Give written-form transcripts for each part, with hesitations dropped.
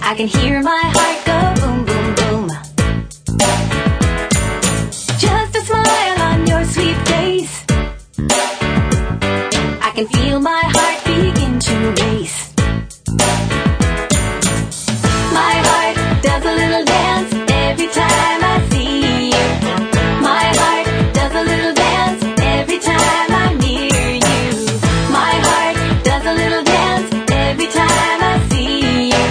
I can hear my heart go boom, boom, boom. Just a smile on your sweet face. I can feel my heart begin to race. My heart does a little dance every time I see you. My heart does a little dance every time I'm near you. My heart does a little dance every time I see you.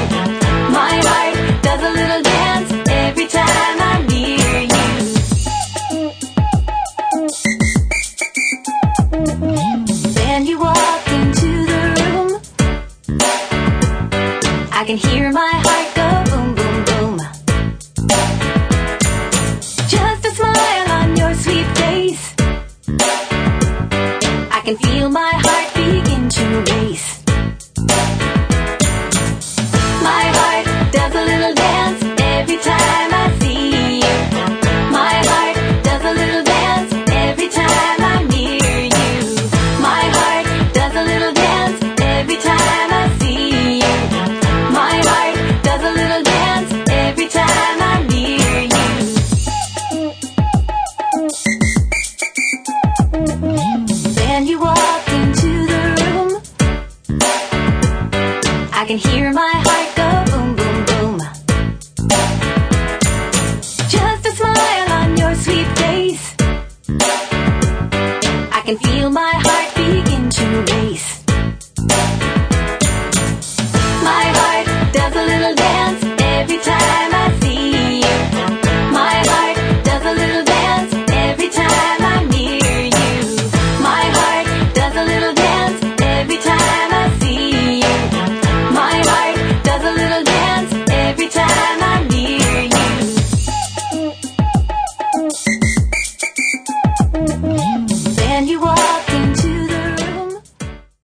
My heart does a little dance every time I'm near you. Then you walk into the room. I can hear my heart go boom, boom, boom. Just a smile on your sweet face. I can feel my heart begin to race. My heart does a little dance every time I see you. My heart does a little dance every time I'm near you. My heart does a little dance every time I see you. My heart does a little dance every time I'm near you. Then you walk into the room. I can hear my heart go boom, boom, boom. Just a smile on your sweet face. I can feel my heart begin to race. My heart does a little dance every time I see you. My heart does a little dance every time I'm near you. My heart does a little dance every time I see you. My heart does a little dance every time I'm near you. Then you walk